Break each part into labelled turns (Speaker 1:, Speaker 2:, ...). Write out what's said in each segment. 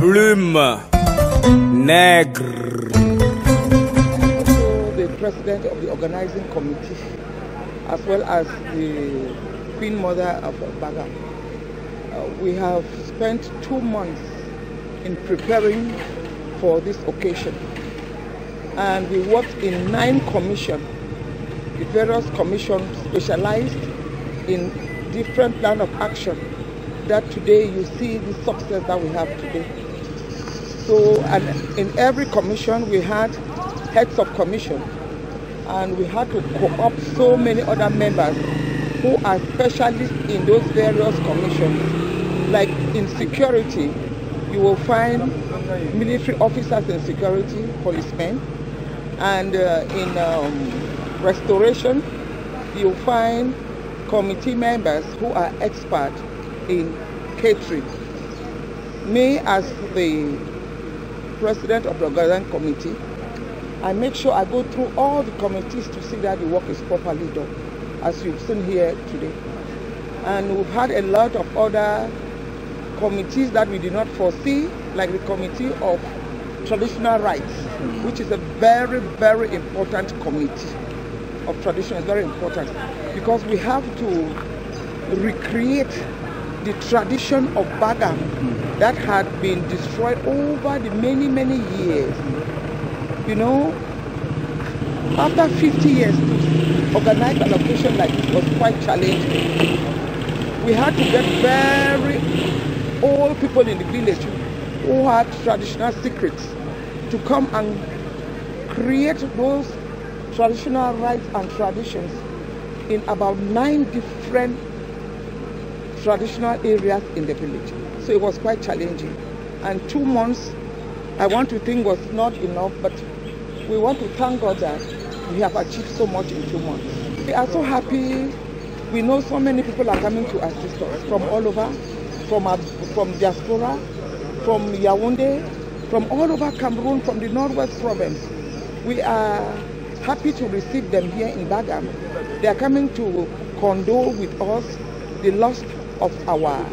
Speaker 1: Plume Nègre.
Speaker 2: The president of the organizing committee, as well as the Queen Mother of Bagam. We have spent 2 months in preparing for this occasion, and we worked in 9 commissions, the various commissions specialized in different plan of action that today you see the success that we have today. So, and in every commission we had heads of commission, and we had to co-opt so many other members who are specialists in those various commissions. Like in security, you will find military officers in security, policemen, and in restoration, you'll find committee members who are experts in catering. Me, as the president of the organizing committee, I make sure I go through all the committees to see that the work is properly done, as you've seen here today. And we've had a lot of other committees that we did not foresee, like the Committee of Traditional Rights, which is a very, very important committee of tradition. Is very important because we have to recreate the tradition of Bagam that had been destroyed over the many, many years. You know, after 50 years to organize an occasion like this was quite challenging. We had to get very old people in the village who had traditional secrets to come and create those traditional rites and traditions in about 9 different traditional areas in the village. So it was quite challenging. And 2 months, I want to think, was not enough, but we want to thank God that we have achieved so much in 2 months. We are so happy. We know so many people are coming to assist us from all over, from diaspora, from Yaoundé, from all over Cameroon, from the Northwest Province. We are happy to receive them here in Bagam. They are coming to condole with us the loss of our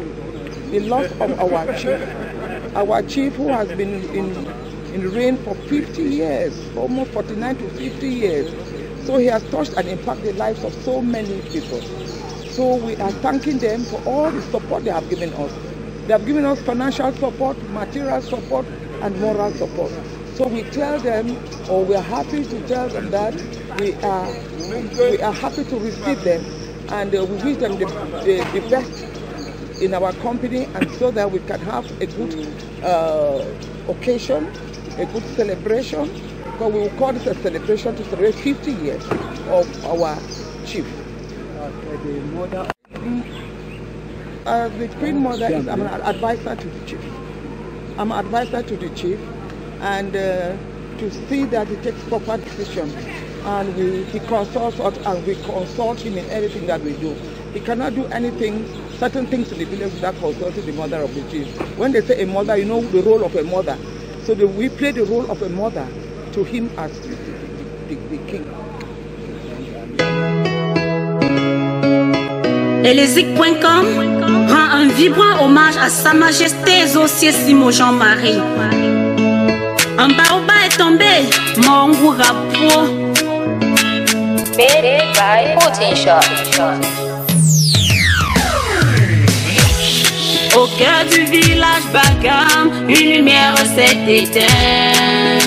Speaker 2: chief. Our chief, who has been in reign for 50 years, almost 49 to 50 years. So he has touched and impacted the lives of so many people. So we are thanking them for all the support they have given us. They have given us financial support, material support, and moral support. So we tell them, or we are happy to tell them that we are happy to receive them, and we wish them the best in our company, and so that we can have a good occasion, a good celebration, because we will call this a celebration to celebrate 50 years of our chief. The Queen Mother is I'm an advisor to the chief. I'm an advisor to the chief, and to see that he takes proper decisions, and he consults us, and we consult him in everything that we do. He cannot do anything, certain things in the village without consulting the mother of the chief. When they say a mother, you know the role of a mother. So we play the role of a mother to him as the king.
Speaker 3: Elezik.com rend un vibrant hommage à Sa Majesté Zossier Simo Jean-Marie. Un baoba est tombé, Mongo Rapo.
Speaker 4: Made by Potential.
Speaker 3: Au cœur du village Bagam, une lumière s'est éteinte.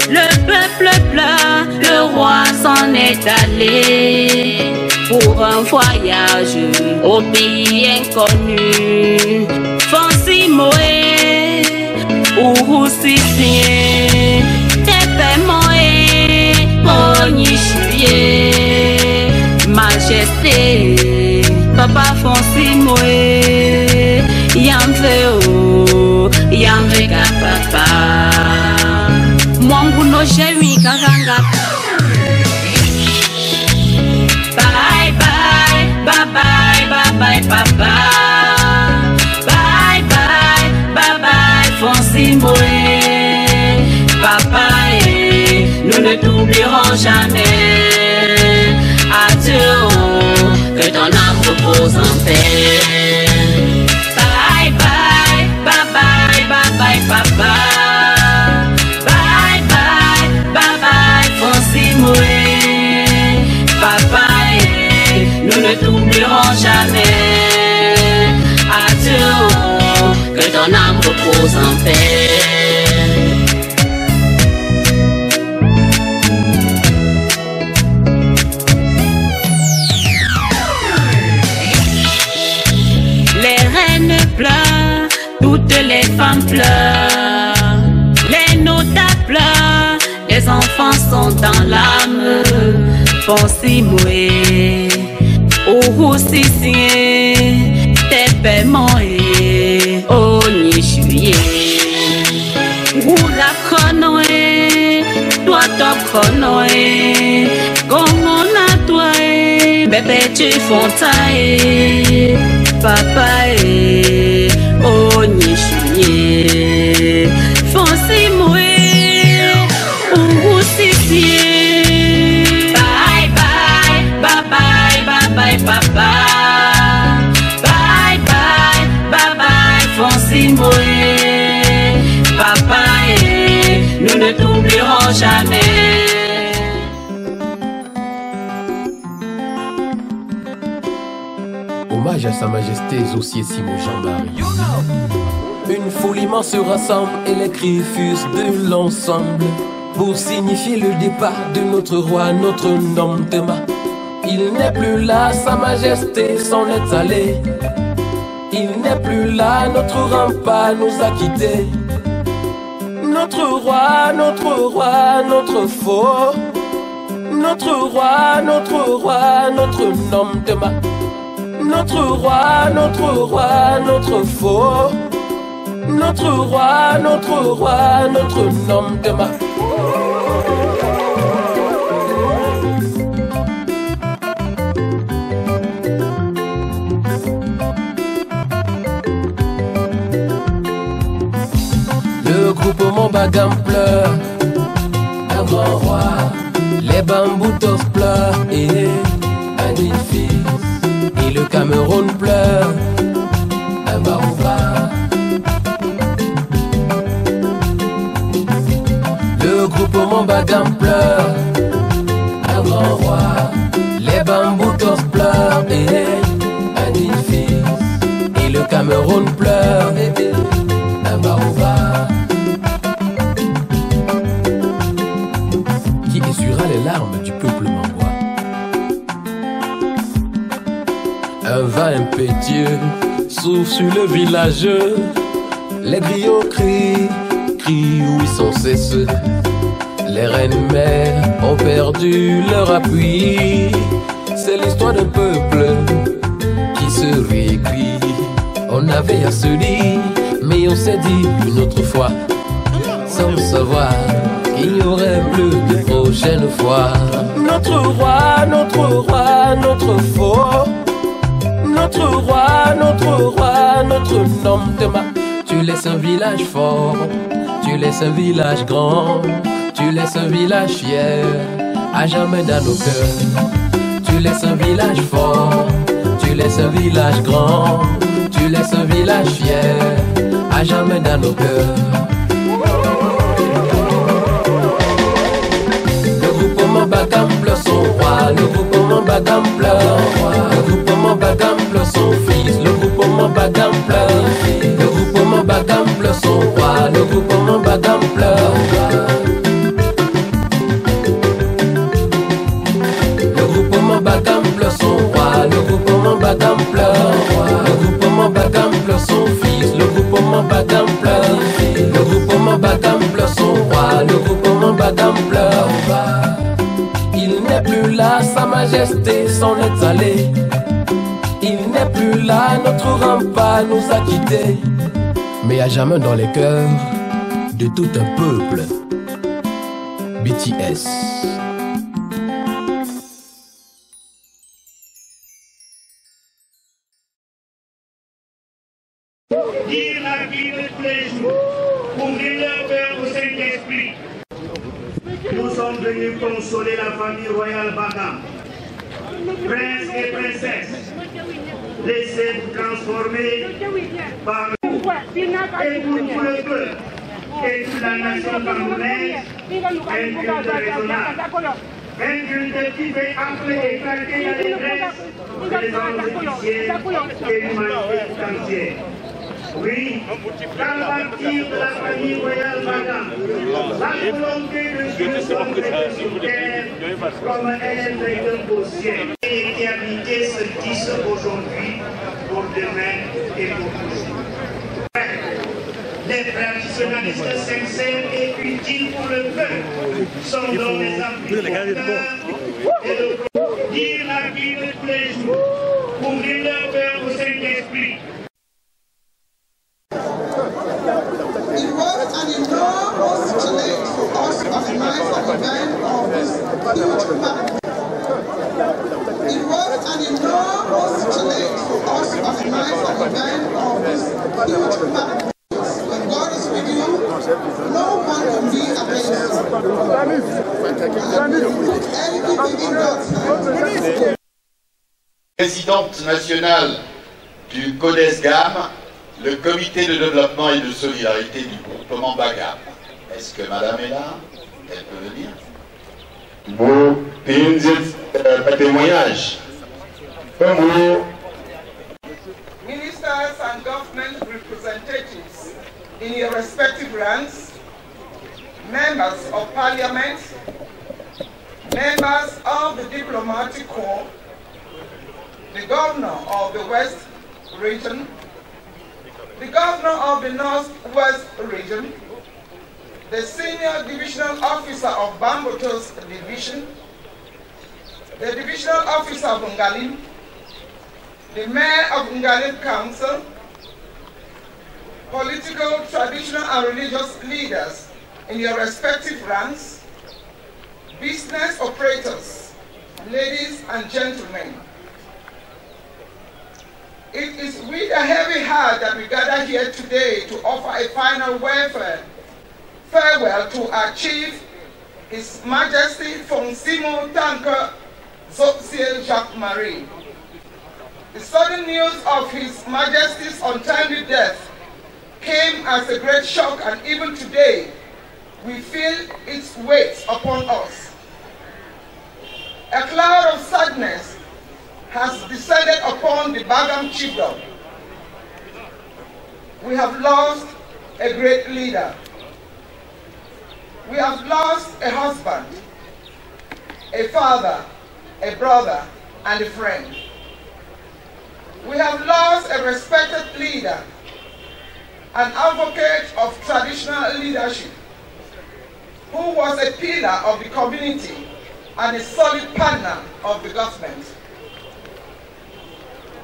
Speaker 3: Le peuple pleure, le roi s'en est allé pour un voyage au pays inconnu. Fonsi Moé, Urusisien, Tepe Moé, Monichier, Majesté, Papa Fonsi Moé, Yamveo, Yamvega Papa, Mwangu no Jemi Karanga. Bye bye, bye bye, bye bye, papa. Bye bye, bye bye, Fonsi Moé. Papa, nous ne t'oublierons jamais. Adieu, que ton âme repose en paix. Bye bye, bye bye, bye bye, papa. Moué, papa, nous ne t'oublierons jamais. Adieu, que ton âme repose en paix. Pleurent, toutes les femmes pleurent, les notables pleurent, les enfants sont dans l'âme. Pensez moué, oh si t'es paiement et oh ni juillet. Oula konoé, toi top konoé, comment la toi bébé tu fontaine. Papa et oh ni juillet, foncez moué, ou si bye bye, bye bye, bye bye, papa, bye bye, bye bye, foncez moué, papa et nous ne t'oublierons jamais.
Speaker 4: Hommage à Sa Majesté Zossier Simon Jean-Marie. Une foule immense se rassemble et les cris fusent de l'ensemble pour signifier le départ de notre roi, notre nom Thomas. Il n'est plus là, Sa Majesté s'en est allé. Il n'est plus là, notre rempart nous a quittés. Notre roi, notre roi, notre faux. Notre roi, notre roi, notre nom Thomas. Notre roi, notre roi, notre faux. Notre roi, notre roi, notre nom Thomas. Le groupement Bagam pleure, un grand roi. Les bamboutos pleurent et un fils. Et le Cameroun pleure, un baobab. Le groupement Bagam pleure, un grand roi. Les bamboutos pleurent et un fils. Et le Cameroun pleure, un baobab. Qui essuiera les larmes du peuple mangois? Un vent impétueux souffle sur le village. Les griots crient, crient oui sans cesse. Les reines mères ont perdu leur appui. C'est l'histoire d'un peuple qui se réécrit. On avait à se dire, mais on s'est dit une autre fois, sans savoir qu'il n'y aurait plus de prochaine fois. Notre roi, notre roi, notre faux. Notre roi, notre roi, notre nom Thomas. Tu laisses un village fort, tu laisses un village grand, tu laisses un village fier, à jamais dans nos cœurs. Tu laisses un village fort, tu laisses un village grand, tu laisses un village fier, à jamais dans nos cœurs. Le groupement Bagam pleure son roi, le groupement Bagam pleure, le groupement Bagam pleure son fils, le groupement Bagam pleure, le groupement Bagam pleure son roi, le groupement Bagam pleure. Le groupement Bagam pleure son roi, le groupement Bagam pleure, le groupement Bagam pleure son fils, le groupement Bagam pleure, le groupement Bagam pleure son roi, le groupement Bagam pleure. Il n'est plus là, Sa Majesté s'en est allée. Il n'est plus là, notre rempart nous a quittés. Mais à jamais dans les cœurs de tout un peuple. BTS.
Speaker 5: Dire la vie de tous les jours, ouvrir leur cœur au Saint-Esprit. Nous sommes venus consoler la famille royale Bagam. Prince et princesse, laissez-vous transformer par et pour tout le peuple et toute la nation camerounaise, un cœur de résonance. inculcatif et appelé et éclater la détresse des entrepreneurs et l'humanité tout entière. Oui, qu'à partir de la famille royale Bagam, la volonté de Dieu concrétée sur terre comme elle est au ciel. Et qui habité se tisse aujourd'hui pour demain et pour toujours. Les traditionnalistes sincères et utiles pour le peuple sont dans les amplificateurs et de dire la Bible tous les jours, ouvrir leur cœur au Saint-Esprit.
Speaker 6: It was an enormous challenge for us to organize an event of this huge magnitude. It was an enormous challenge for us to organize an event of this huge magnitude. When God is with you, no one can be against you. And we put everything in God's hands.
Speaker 7: Présidente nationale du CODES-GAM, le comité de développement et de solidarité du groupement Bagam. Est-ce que madame est là? Elle peut venir? Bon, témoignage.
Speaker 6: Ministers and government representatives in your respective ranks, members of parliament, members of the diplomatic corps, the governor of the West region, the governor of the Northwest region, the senior divisional officer of Bambotos division, the divisional officer of Ungalim, the mayor of Ungalim Council, political, traditional and religious leaders in your respective ranks, business operators, ladies and gentlemen. It is with a heavy heart that we gather here today to offer a final farewell to our chief, His Majesty Fonsimo Tanka Zopsiel Jacques Marie. The sudden news of His Majesty's untimely death came as a great shock, and even today we feel its weight upon us. A cloud of sadness has descended upon the Bagam chiefdom. We have lost a great leader. We have lost a husband, a father, a brother, and a friend. We have lost a respected leader, an advocate of traditional leadership, who was a pillar of the community and a solid partner of the government.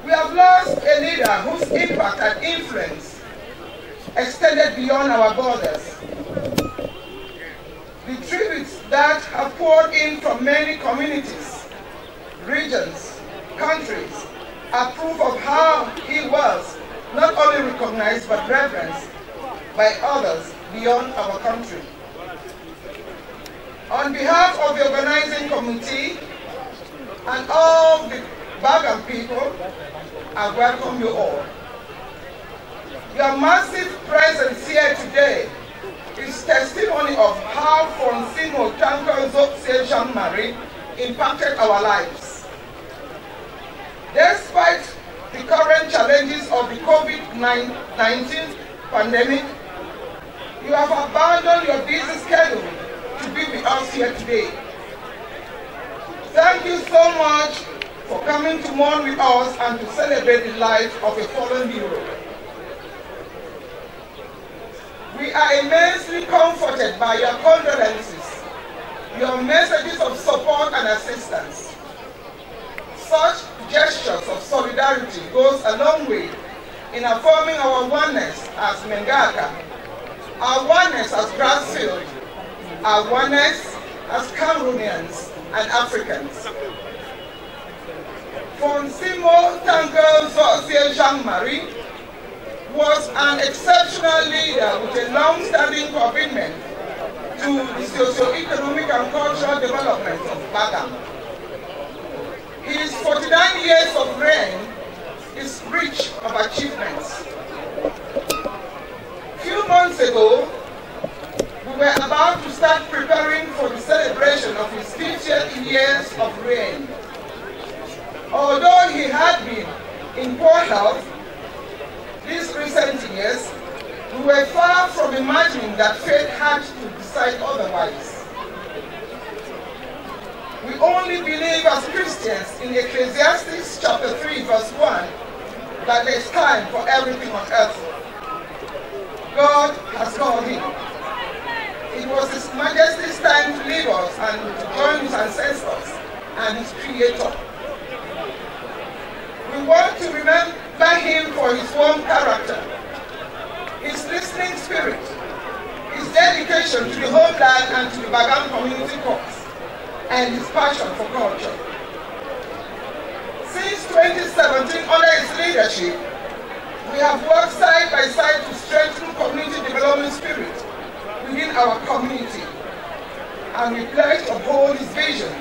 Speaker 6: We have lost a leader whose impact and influence extended beyond our borders. The tributes that have poured in from many communities, regions, countries are proof of how he was not only recognized but reverenced by others beyond our country. On behalf of the organizing committee and all the Bagam people, I welcome you all. Your massive presence here today is testimony of how Fonsimo Tanka Zopsiel Jacques Marie impacted our lives. Despite the current challenges of the COVID-19 pandemic, you have abandoned your busy schedule to be with us here today. Thank you so much for coming to mourn with us and to celebrate the life of a fallen hero. We are immensely comforted by your condolences, your messages of support and assistance. Such gestures of solidarity goes a long way in affirming our oneness as Mengaka, our oneness as Grassfield, our oneness as Cameroonians and Africans. Fonsimo Tanka Zopsiel Jacques Marie was an exceptional leader with a long-standing commitment to the socio-economic and cultural development of Bagam. His 49 years of reign is rich of achievements. A few months ago, we were about to start preparing for the celebration of his 50th years of reign. Although he had been in poor health these recent years, we were far from imagining that fate had to decide otherwise. We only believe as Christians in Ecclesiastes chapter 3 verse 1 that there is time for everything on earth. God has called him. It was His Majesty's time to leave us and to join his ancestors and his Creator. We want to remember him for his warm character, his listening spirit, his dedication to the homeland and to the Bagam community cause, and his passion for culture. Since 2017, under his leadership, we have worked side by side to strengthen community development spirit within our community, and we pledge to uphold his vision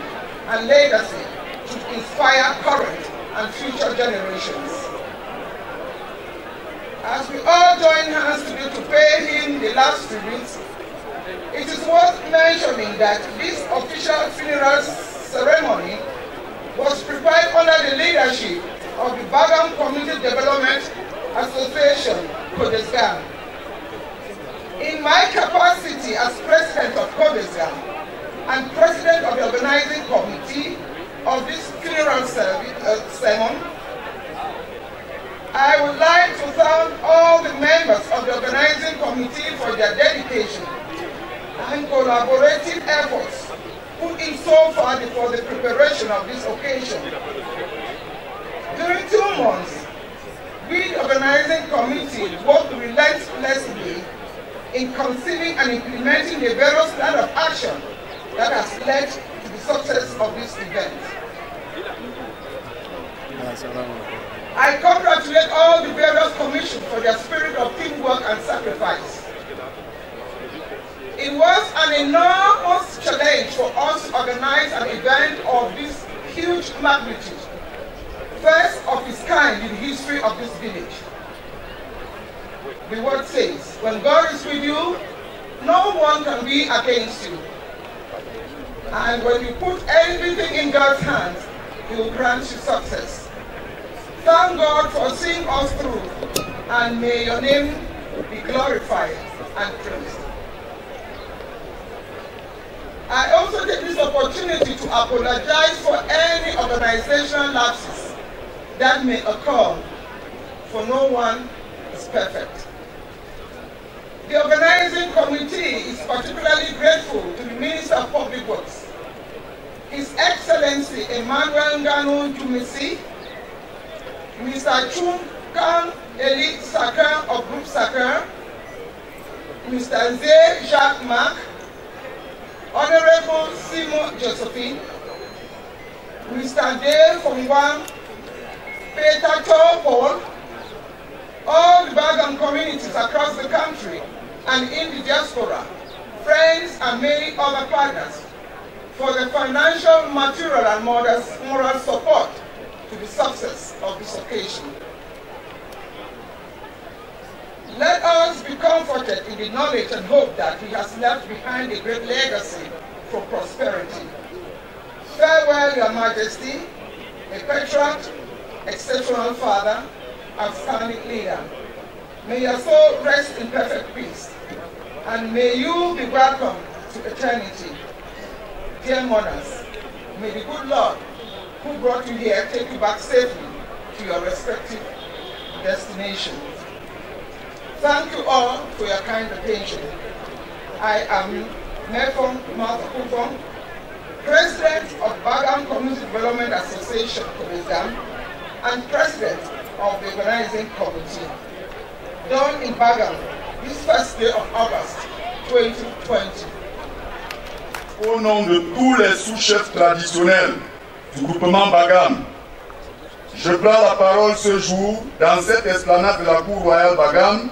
Speaker 6: and legacy to inspire current and future generations. As we all join hands today to pay him the last tribute, it is worth mentioning that this official funeral ceremony was prepared under the leadership of the Bagam Community Development Association, CODESGAM. In my capacity as president of CODESGAM and president of the organizing committee of this funeral sermon, I would like to thank all the members of the organizing committee for their dedication and collaborative efforts put in so far for the preparation of this occasion. During 2 months, we, the organizing committee, worked relentlessly in conceiving and implementing the various plans of action that has led to the success of this event. I congratulate all the various commissions for their spirit of teamwork and sacrifice. It was an enormous challenge for us to organize an event of this huge magnitude, first of its kind in the history of this village. The word says, when God is with you, no one can be against you. And when you put everything in God's hands, He will grant you success. Thank God for seeing us through, and may your name be glorified and praised. I also take this opportunity to apologize for any organizational lapses that may occur, for no one is perfect. The organizing committee is particularly grateful to the Minister of Public Works, His Excellency Emmanuel Nganu Jumisi, Mr. Chung Kang Eli Sakan of Group Sakan, Mr. Zé Jacques Marc, Honorable Simon Josephine, Mr. Dale Fongwang, Peter Paul, all the Bagam communities across the country and in the diaspora, friends and many other partners for the financial, material and moral support to the success of this occasion. Let us be comforted in the knowledge and hope that He has left behind a great legacy for prosperity. Farewell, Your Majesty, a patriot, exceptional father, outstanding leader. May your soul rest in perfect peace, and may you be welcome to eternity. Dear mourners, may the good Lord who brought you here take you back safely to your respective destinations. Thank you all for your kind attention. I am Nefong Martha Kupong, President of Bagam Community Development Association, CODESGAM, and President of the Organizing Committee. Done in Bagam, this first day of August 2020.
Speaker 8: Au nom de tous les sous-chefs traditionnels du groupement Bagam, je prends la parole ce jour dans cette esplanade de la Cour royale Bagam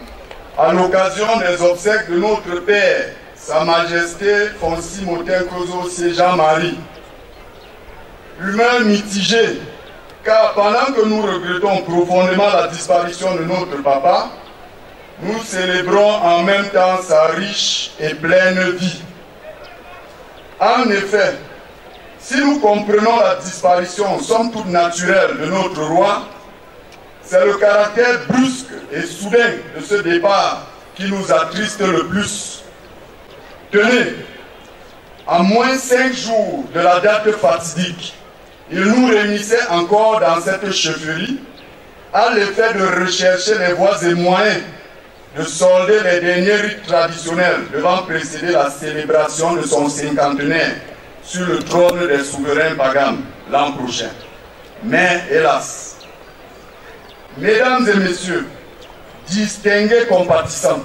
Speaker 8: à l'occasion des obsèques de notre Père, Sa Majesté Fonsi Motin Kozo Jean-Marie. Humeur mitigée, car pendant que nous regrettons profondément la disparition de notre papa, nous célébrons en même temps sa riche et pleine vie. En effet, si nous comprenons la disparition, somme toute naturelle, de notre roi, c'est le caractère brusque et soudain de ce départ qui nous attriste le plus. Tenez, à moins 5 jours de la date fatidique, il nous réunissait encore dans cette chefferie à l'effet de rechercher les voies et moyens de solder les derniers rites traditionnels devant précéder la célébration de son cinquantenaire sur le trône des souverains Bagam l'an prochain. Mais hélas, mesdames et messieurs, distingués compatissants,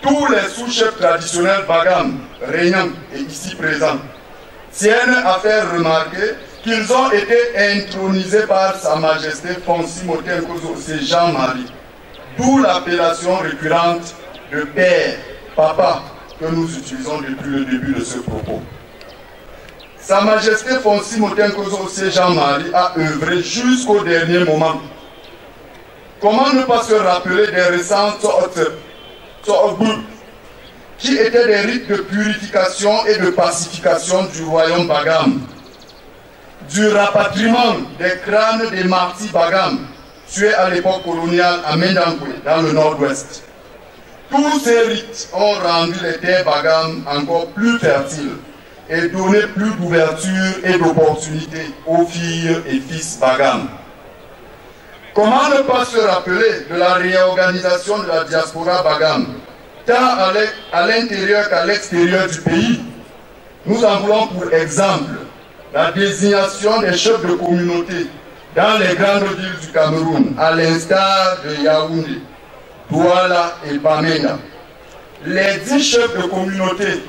Speaker 8: tous les sous-chefs traditionnels Bagam régnants et ici présents tiennent à faire remarquer qu'ils ont été intronisés par Sa Majesté Fonsi Motenkozo Jean-Marie, d'où l'appellation récurrente de père, papa, que nous utilisons depuis le début de ce propos. Sa Majesté Fonsi Motenkozo Jean-Marie a œuvré jusqu'au dernier moment. Comment ne pas se rappeler des récents Tso'obu, qui étaient des rites de purification et de pacification du royaume Bagam, du rapatriement des crânes des martyrs Bagam, tués à l'époque coloniale à Mendankwe, dans le nord-ouest. Tous ces rites ont rendu les terres Bagam encore plus fertiles et donné plus d'ouverture et d'opportunités aux filles et fils Bagam. Comment ne pas se rappeler de la réorganisation de la diaspora Bagam, tant à l'intérieur qu'à l'extérieur du pays? Nous en voulons pour exemple la désignation des chefs de communauté dans les grandes villes du Cameroun, à l'instar de Yaoundé, Douala et Bamenda. Les 10 chefs de communauté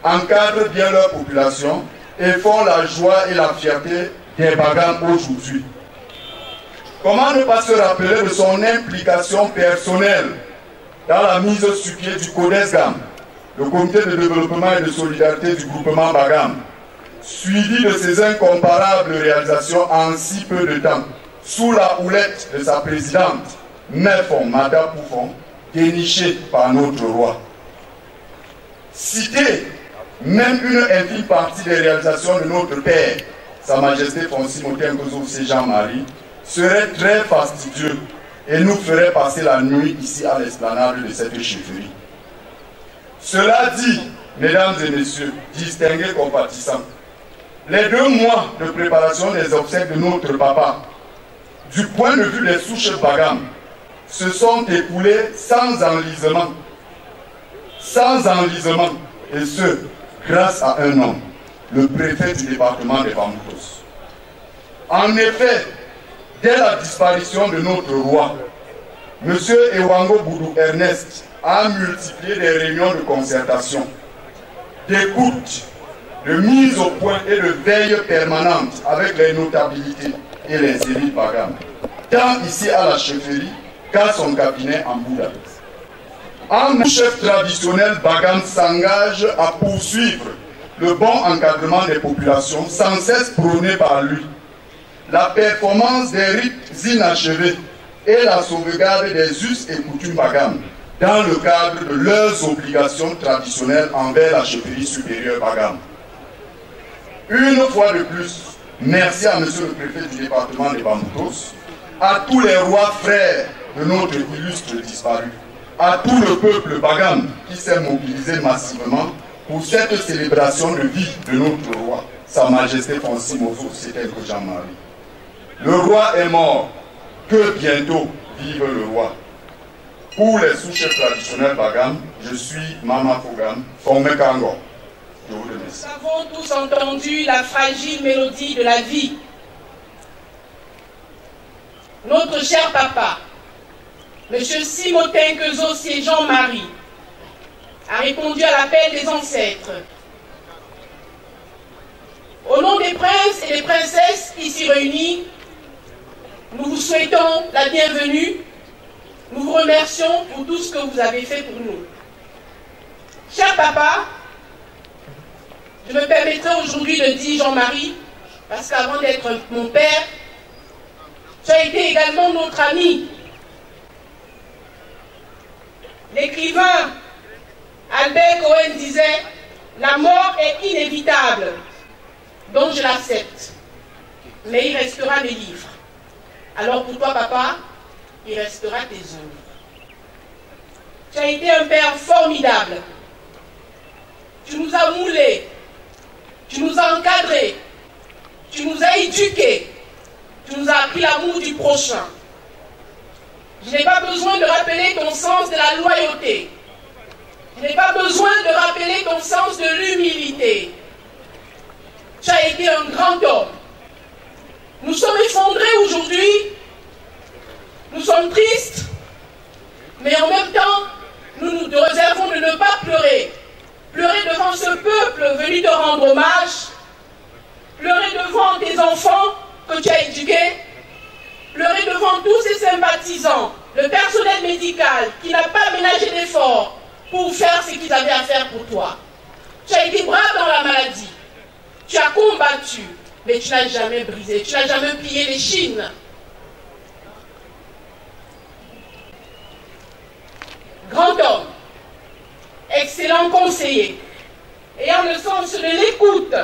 Speaker 8: encadrent bien leur population et font la joie et la fierté des Bagam aujourd'hui. Comment ne pas se rappeler de son implication personnelle dans la mise sur pied du CODESGAM, le comité de développement et de solidarité du groupement Bagam, suivi de ses incomparables réalisations en si peu de temps, sous la houlette de sa présidente, Mefon Mata Poufon, dénichée par notre roi. Citer même une infime partie des réalisations de notre père, Sa Majesté Fonsi Motenkozo Jean-Marie, serait très fastidieux et nous ferait passer la nuit ici à l'esplanade de cette chefferie. Cela dit, mesdames et messieurs, distingués compatissants, les 2 mois de préparation des obsèques de notre papa, du point de vue des sous-chefs Bagam, se sont écoulés sans enlisement. Sans enlisement, et ce, grâce à un homme, le préfet du département des Bamboutos. En effet, dès la disparition de notre roi, M. Ewango Boudou Ernest a multiplié des réunions de concertation, d'écoute, de mise au point et de veille permanente avec les notabilités et les élites Bagam, tant ici à la chefferie qu'à son cabinet en Bouddha. Un chef traditionnel Bagam s'engage à poursuivre le bon encadrement des populations sans cesse prôné par lui, la performance des rites inachevés et la sauvegarde des us et coutumes Bagam dans le cadre de leurs obligations traditionnelles envers la chefferie supérieure Bagam. Une fois de plus, merci à monsieur le préfet du département des Bamboutos, à tous les rois frères de notre illustre disparu, à tout le peuple Bagam qui s'est mobilisé massivement pour cette célébration de vie de notre roi, Sa Majesté Fonsi Mozo Jean-Marie. Le roi est mort, que bientôt vive le roi. Pour les sous-chefs traditionnels Bagam, je suis Mama Fogam, Fongme Kango. Je vous remercie.
Speaker 9: Nous avons tous entendu la fragile mélodie de la vie. Notre cher papa, M. Simotenkozo Jean-Marie, a répondu à l'appel des ancêtres. Au nom des princes et des princesses ici réunis, nous vous souhaitons la bienvenue. Nous vous remercions pour tout ce que vous avez fait pour nous. Cher papa, je me permettrai aujourd'hui de dire Jean-Marie, parce qu'avant d'être mon père, tu as été également notre ami. L'écrivain Albert Cohen disait « La mort est inévitable, donc je l'accepte, mais il restera mes livres. » Alors pour toi, papa, il restera tes œuvres. Tu as été un père formidable. Tu nous as moulés, tu nous as encadrés, tu nous as éduqués, tu nous as appris l'amour du prochain. Je n'ai pas besoin de rappeler ton sens de la loyauté. Je n'ai pas besoin de rappeler ton sens de l'humilité. Tu as été un grand homme. Nous sommes effondrés aujourd'hui. Nous sommes tristes. Mais en même temps, nous nous réservons de ne pas pleurer. Pleurer devant ce peuple venu te rendre hommage. Pleurer devant tes enfants que tu as éduqués. Pleurer devant tous ces sympathisants, le personnel médical qui n'a pas ménagé d'efforts pour faire ce qu'ils avaient à faire pour toi. Tu as été brave dans la maladie. Tu as combattu, mais tu n'as jamais brisé. Tu n'as jamais plié les chines. Grand homme, excellent conseiller, ayant le sens de l'écoute.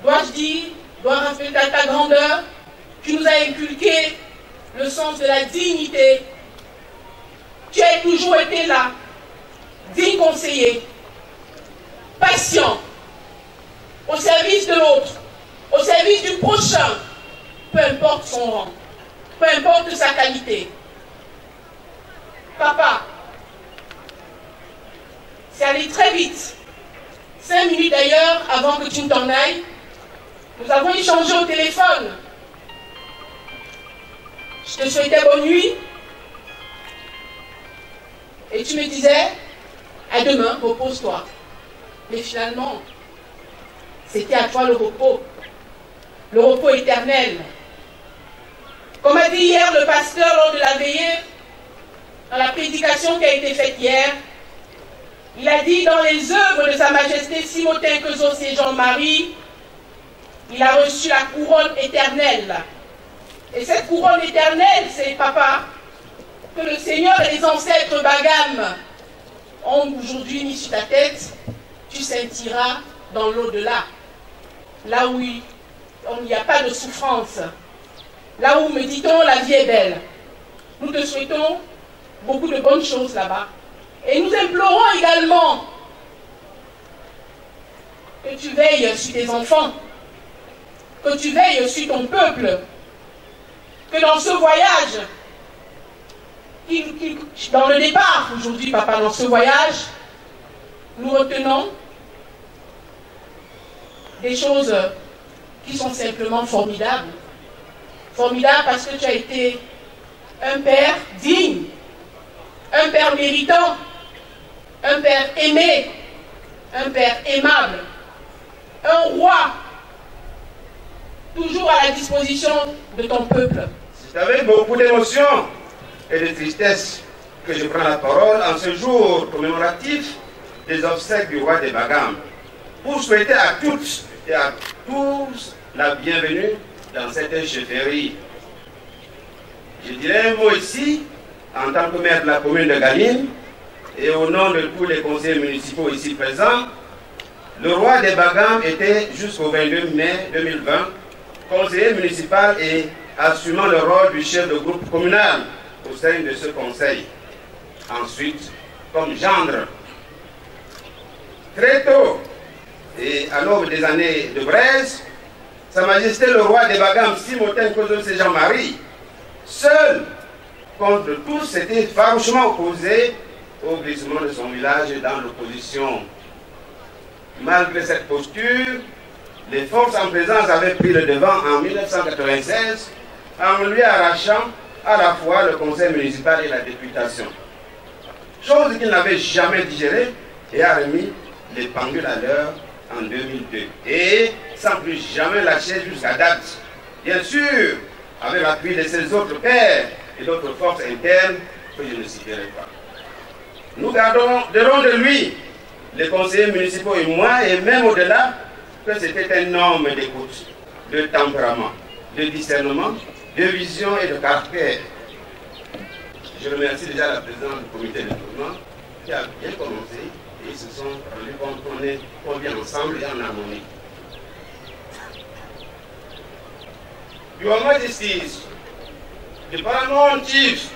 Speaker 9: Dois-je dire, dois respecter ta grandeur, tu nous as inculqué le sens de la dignité. Tu as toujours été là, digne conseiller, patient, au service de l'autre, au service du prochain, peu importe son rang, peu importe sa qualité. Papa, c'est allé très vite. 5 minutes d'ailleurs avant que tu ne t'en ailles, nous avons échangé au téléphone. Je te souhaitais bonne nuit. Et tu me disais, à demain, repose-toi. Mais finalement, c'était à toi le repos éternel. Comme a dit hier le pasteur lors de la veillée, dans la prédication qui a été faite hier, il a dit dans les œuvres de Sa Majesté Simotin Kezosi Jean-Marie, il a reçu la couronne éternelle. Et cette couronne éternelle, c'est, papa, que le Seigneur et les ancêtres Bagam ont aujourd'hui mis sur ta tête. Tu sentiras dans l'au-delà, là où il n'y a pas de souffrance, là où, me dit-on, la vie est belle. Nous te souhaitons beaucoup de bonnes choses là-bas. Et nous implorons également que tu veilles sur tes enfants, que tu veilles sur ton peuple, que dans ce voyage, dans le départ aujourd'hui, papa, dans ce voyage, nous retenons des choses qui sont simplement formidables. Formidables parce que tu as été un père digne, un père méritant, un père aimé, un père aimable, un roi, toujours à la disposition de ton peuple.
Speaker 10: C'est avec beaucoup d'émotion et de tristesse que je prends la parole en ce jour commémoratif des obsèques du roi des Bagam, pour souhaiter à toutes et à tous la bienvenue dans cette chefferie. Je dirais un mot ici, en tant que maire de la commune de Galine, et au nom de tous les conseillers municipaux ici présents. Le roi des Bagam était jusqu'au 22 mai 2020 conseiller municipal et assumant le rôle du chef de groupe communal au sein de ce conseil. Ensuite, comme gendre. Très tôt, et à l'aube des années de braise, Sa Majesté le roi des Bagam, Simotin Kezosi Jean-Marie, seul contre tous, s'était farouchement opposé au glissement de son village dans l'opposition. Malgré cette posture, les forces en présence avaient pris le devant en 1996 en lui arrachant à la fois le conseil municipal et la députation. Chose qu'il n'avait jamais digérée et a remis les pendules à l'heure en 2002. Et sans plus jamais lâcher jusqu'à date. Bien sûr, avec l'appui de ses autres pairs et d'autres forces internes que je ne citerai pas. Nous garderons de lui, les conseillers municipaux et moi, et même au-delà, que c'était un homme d'écoute, de tempérament, de discernement, de vision et de caractère. Je remercie déjà la présidente du comité de développement qui a bien commencé et ils se sont rendus compte qu'on vient ensemble et en harmonie. Your Majesties, the paramount chiefs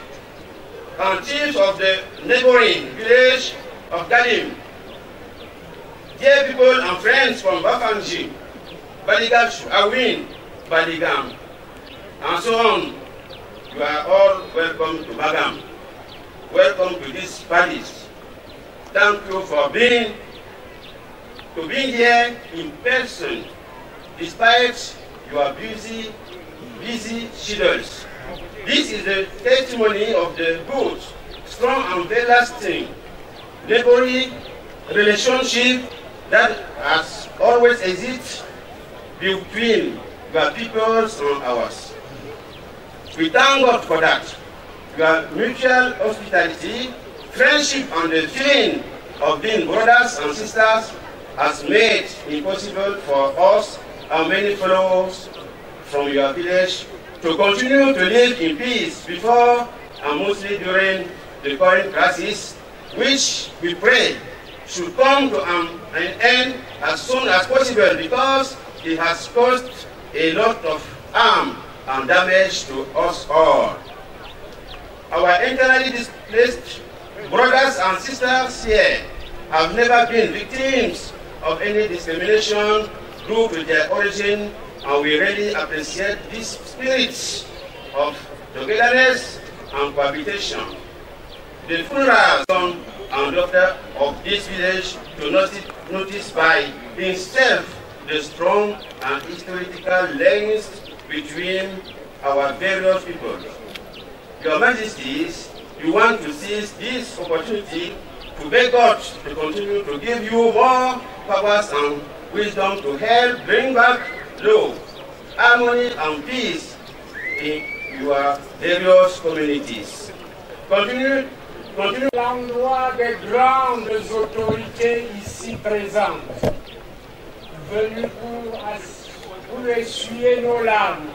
Speaker 10: and chiefs of the neighboring village of Galim, dear people and friends from Bafanji, Baligam, Awin, Baligam, and so on, you are all welcome to Bagam. Welcome to this palace. Thank you for being here in person, despite your busy schedules. This is a testimony of the good, strong and very lasting neighborly relationship that has always existed between your peoples and ours. We thank God for that. Your mutual hospitality, friendship and the feeling of being brothers and sisters has made it possible for us and many followers from your village to continue to live in peace before and mostly during the current crisis, which we pray should come to an end as soon as possible because it has caused a lot of harm and damage to us all. Our internally displaced brothers and sisters here have never been victims of any discrimination due to their origin, and we really appreciate this spirit of togetherness and cohabitation. The funeral son and daughter of this village to notice by himself the strong and historical links between our various peoples. Your Majesties, you want to seize this opportunity to beg God to continue to give you more powers and wisdom to help bring back love, harmony and peace in your various communities. Continue.
Speaker 11: L'endroit des grandes autorités ici présentes, venues pour essuyer nos larmes,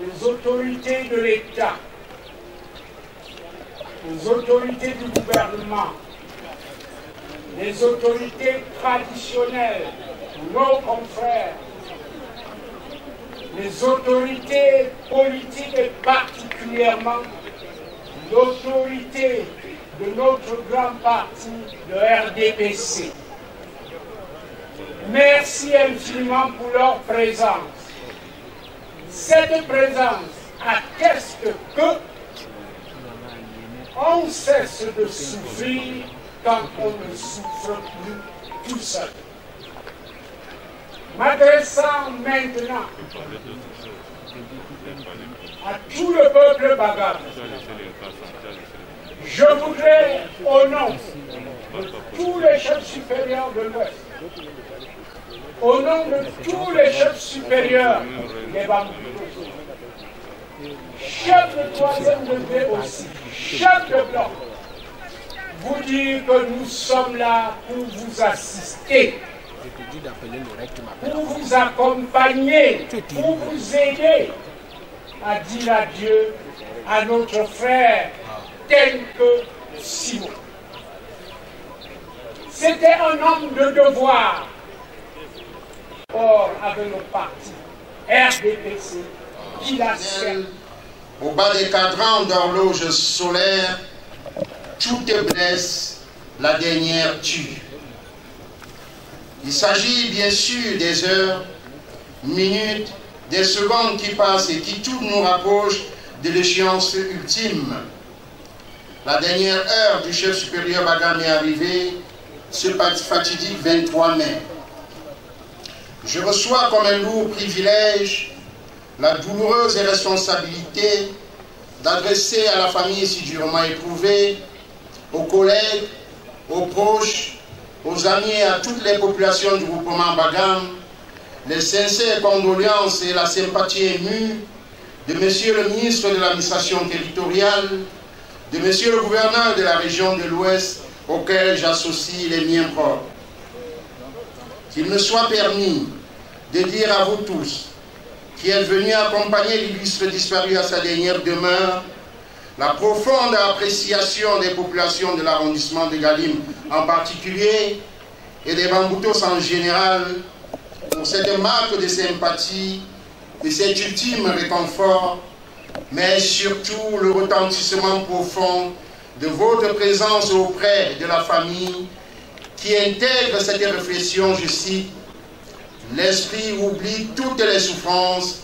Speaker 11: les autorités de l'État, les autorités du gouvernement, les autorités traditionnelles, nos confrères, les autorités politiques et particulièrement l'autorité de notre grand parti, le RDPC. Merci infiniment pour leur présence. Cette présence atteste que on cesse de souffrir quand on ne souffre plus tout seul. M'adressant maintenant à tout le peuple bagam, je voudrais, au nom de tous les chefs supérieurs de l'Ouest, au nom de tous les chefs supérieurs des Bambous, chefs de troisième degré aussi, chefs de bloc, vous dire que nous sommes là pour vous assister, pour vous accompagner, pour vous aider à dire adieu à notre frère tel que Simon. C'était un homme de devoir. Or, avec le parti RDPC, qui l'a servi.
Speaker 12: Au bas des cadrans d'horloge solaire, tout te blesse, la dernière tue. Il s'agit bien sûr des heures, minutes, des secondes qui passent et qui toutes nous rapprochent de l'échéance ultime. La dernière heure du chef supérieur Bagam est arrivée, ce fatidique 23 mai. Je reçois comme un lourd privilège la douloureuse responsabilité d'adresser à la famille si durement éprouvée, aux collègues, aux proches, aux amis et à toutes les populations du groupement Bagam, les sincères condoléances et la sympathie émue de Monsieur le ministre de l'administration territoriale, de Monsieur le gouverneur de la région de l'Ouest, auquel j'associe les miens propres. Qu'il me soit permis de dire à vous tous qui êtes venus accompagner l'illustre disparu à sa dernière demeure, la profonde appréciation des populations de l'arrondissement de Galim en particulier et des Bamboutos en général pour cette marque de sympathie et cet ultime réconfort, mais surtout le retentissement profond de votre présence auprès de la famille qui intègre cette réflexion, je cite, « L'esprit oublie toutes les souffrances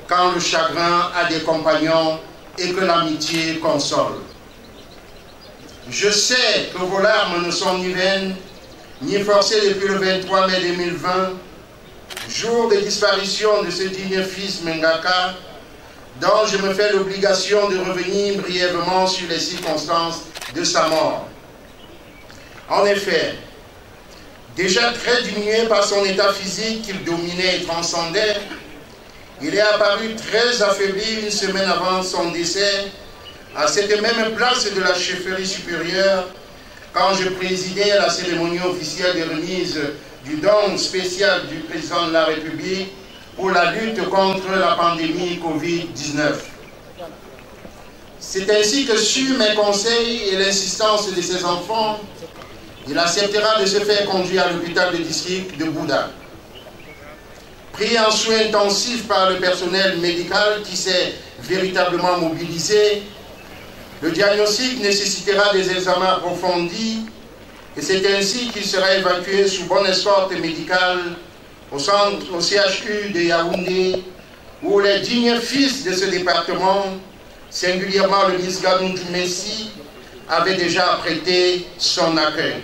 Speaker 12: quand le chagrin a des compagnons et que l'amitié console. » Je sais que vos larmes ne sont ni vaines, ni forcées depuis le 23 mai 2020, jour de disparition de ce digne fils Mengaka, dont je me fais l'obligation de revenir brièvement sur les circonstances de sa mort. En effet, déjà très diminué par son état physique qu'il dominait et transcendait, il est apparu très affaibli une semaine avant son décès, à cette même place de la chefferie supérieure, quand je présidais la cérémonie officielle de remise du don spécial du président de la République pour la lutte contre la pandémie Covid-19. C'est ainsi que, sur mes conseils et l'insistance de ses enfants, il acceptera de se faire conduire à l'hôpital de district de Bouddha. Pris en soins intensifs par le personnel médical qui s'est véritablement mobilisé, le diagnostic nécessitera des examens approfondis et c'est ainsi qu'il sera évacué sous bonne escorte médicale au CHU de Yaoundé, où les dignes fils de ce département, singulièrement le ministre Gadou Messi, avaient déjà prêté son accueil.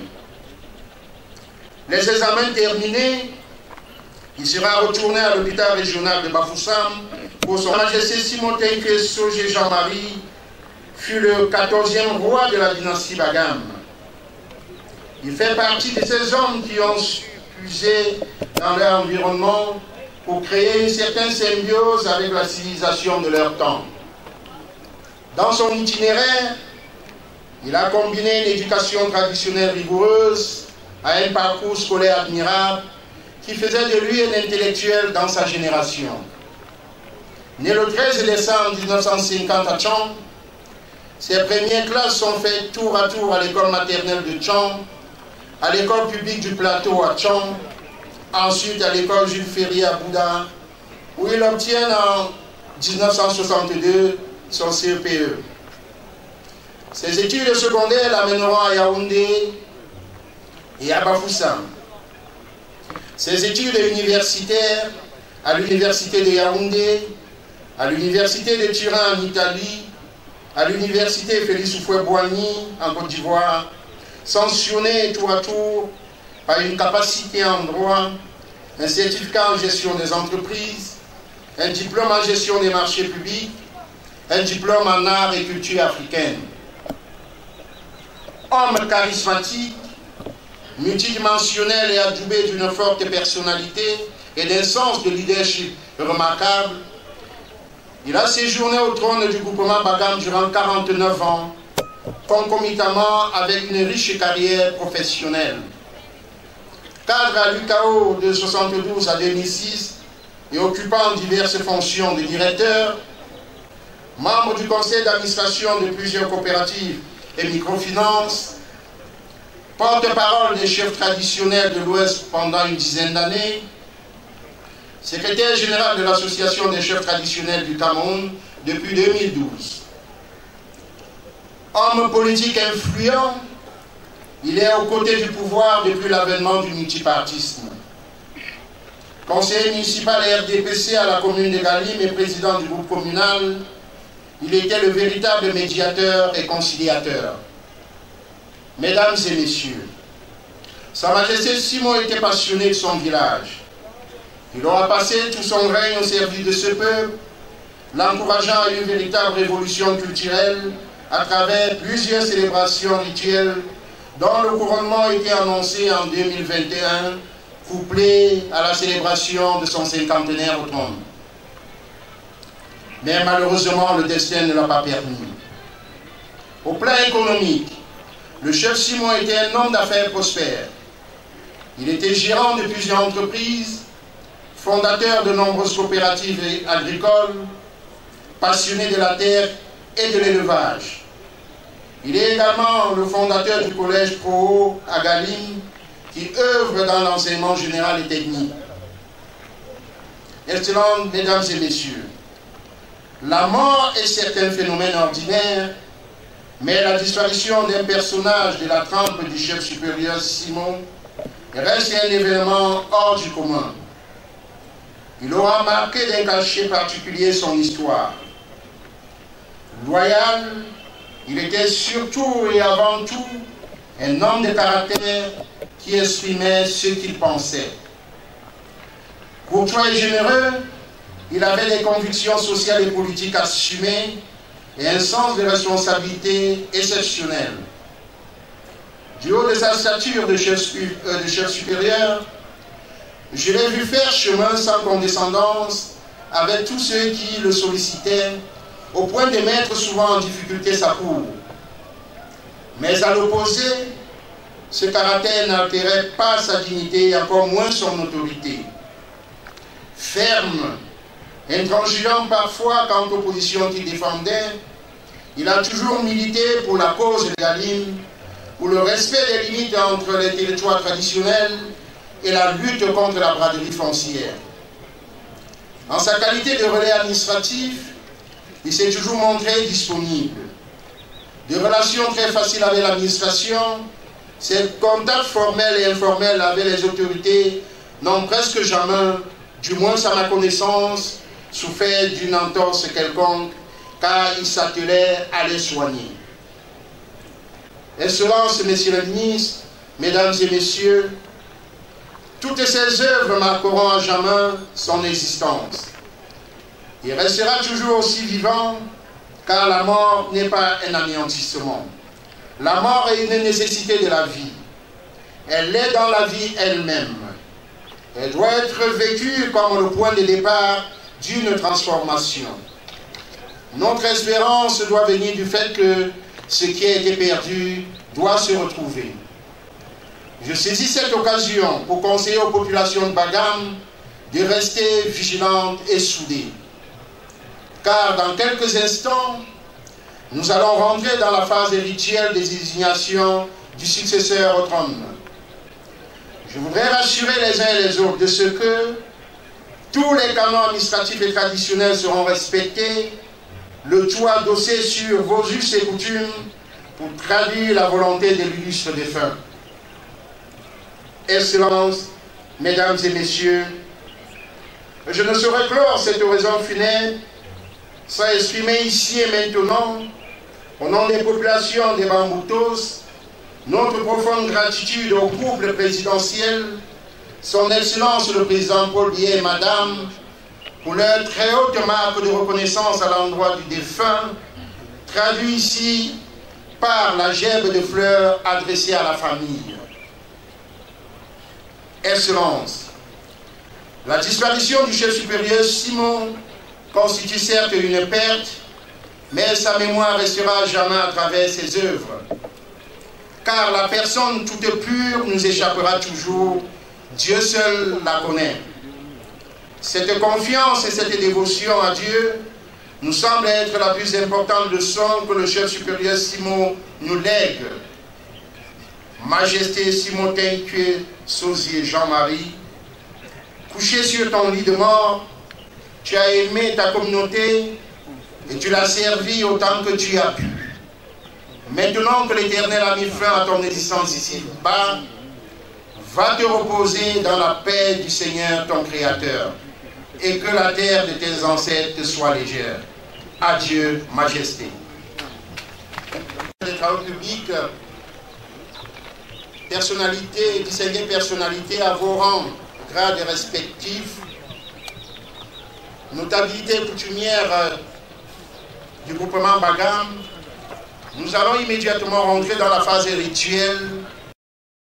Speaker 12: Les examens terminés, il sera retourné à l'hôpital régional de Bafoussam pour son Majesté Simotein Sogé Jean-Marie, fut le 14e roi de la dynastie Bagam. Il fait partie de ces hommes qui ont su puiser dans leur environnement pour créer une certaine symbiose avec la civilisation de leur temps. Dans son itinéraire, il a combiné une éducation traditionnelle rigoureuse à un parcours scolaire admirable qui faisait de lui un intellectuel dans sa génération. Né le 13 décembre 1950 à Tchang, ses premières classes sont faites tour à tour à l'école maternelle de Tchang, à l'école publique du plateau à Tchang, ensuite à l'école Jules Ferry à Bouddha, où il obtient en 1962 son CEPE. Ses études secondaires l'amèneront à Yaoundé et à Bafoussam. Ses études universitaires à l'université de Yaoundé, à l'université de Turin en Italie, à l'université Félix Houphouët-Boigny en Côte d'Ivoire, sanctionné tour à tour par une capacité en droit, un certificat en gestion des entreprises, un diplôme en gestion des marchés publics, un diplôme en art et culture africaine. Homme charismatique, multidimensionnel et adoubé d'une forte personnalité et d'un sens de leadership remarquable, il a séjourné au trône du groupement Bagam durant 49 ans, concomitamment avec une riche carrière professionnelle. Cadre à l'UCAO de 1972 à 2006 et occupant diverses fonctions de directeur, membre du conseil d'administration de plusieurs coopératives et microfinances, porte-parole des chefs traditionnels de l'Ouest pendant une dizaine d'années, secrétaire général de l'association des chefs traditionnels du Cameroun depuis 2012. Homme politique influent, il est aux côtés du pouvoir depuis l'avènement du multipartisme. Conseiller municipal RDPC à la commune de Galim et président du groupe communal, il était le véritable médiateur et conciliateur. Mesdames et messieurs, Sa Majesté Simon était passionné de son village. Il aura passé tout son règne au service de ce peuple, l'encourageant à une véritable révolution culturelle à travers plusieurs célébrations rituelles dont le couronnement a été annoncé en 2021, couplé à la célébration de son cinquantenaire au trône. Mais malheureusement, le destin ne l'a pas permis. Au plan économique, le chef Simon était un homme d'affaires prospère. Il était gérant de plusieurs entreprises, fondateur de nombreuses coopératives agricoles, passionné de la terre et de l'élevage. Il est également le fondateur du collège Pro à Galim, qui œuvre dans l'enseignement général et technique. Excellences, mesdames et messieurs, la mort est certes un phénomène ordinaire, mais la disparition d'un personnage de la trempe du chef supérieur Simon reste un événement hors du commun. Il aura marqué d'un cachet particulier son histoire. Loyal, il était surtout et avant tout un homme de caractère qui exprimait ce qu'il pensait. Courtois et généreux, il avait des convictions sociales et politiques assumées et un sens de responsabilité exceptionnel. Du haut de sa stature de chef supérieur, je l'ai vu faire chemin sans condescendance avec tous ceux qui le sollicitaient, au point de mettre souvent en difficulté sa cour. Mais à l'opposé, ce caractère n'altérait pas sa dignité et encore moins son autorité. Ferme, intransigeant parfois quant aux positions qu'il défendait, il a toujours milité pour la cause de Galim, pour le respect des limites entre les territoires traditionnels et la lutte contre la braderie foncière. En sa qualité de relais administratif, il s'est toujours montré disponible. De relations très faciles avec l'administration, ses contacts formels et informels avec les autorités n'ont presque jamais, du moins à ma connaissance, souffert d'une entorse quelconque, car il s'attelait à les soigner. Excellences, messieurs les ministres, mesdames et messieurs, toutes ces œuvres marqueront à jamais son existence. Il restera toujours aussi vivant, car la mort n'est pas un anéantissement. La mort est une nécessité de la vie. Elle est dans la vie elle-même. Elle doit être vécue comme le point de départ d'une transformation. Notre espérance doit venir du fait que ce qui a été perdu doit se retrouver. Je saisis cette occasion pour conseiller aux populations de Bagam de rester vigilantes et soudées. Car dans quelques instants, nous allons rentrer dans la phase rituelle des désignations du successeur au trône. Je voudrais rassurer les uns et les autres de ce que tous les canons administratifs et traditionnels seront respectés, le tout adossé sur vos us et coutumes pour traduire la volonté de l'illustre défunt. Excellences, mesdames et messieurs, je ne saurais clore cette oraison funèbre sans exprimer ici et maintenant, au nom des populations des Bamboutos, notre profonde gratitude au couple présidentiel, son Excellence le Président Paul Biya et Madame, pour leur très haute marque de reconnaissance à l'endroit du défunt, traduit ici par la gerbe de fleurs adressée à la famille. Excellence, la disparition du chef supérieur Simon constitue certes une perte, mais sa mémoire restera jamais à travers ses œuvres. Car la personne toute pure nous échappera toujours, Dieu seul la connaît. Cette confiance et cette dévotion à Dieu nous semble être la plus importante leçon que le chef supérieur Simon nous lègue. Majesté Simon Tinque Sauzier Jean-Marie, couché sur ton lit de mort, tu as aimé ta communauté et tu l'as servi autant que tu as pu. Maintenant que l'Éternel a mis fin à ton existence ici-bas, va te reposer dans la paix du Seigneur ton Créateur, et que la terre de tes ancêtres te soit légère. Adieu, Majesté. Les travaux publics, personnalités, distinguées personnalités à vos rangs, grades respectifs, notabilité coutumière du groupement Bagam, nous allons immédiatement rentrer dans la phase rituelle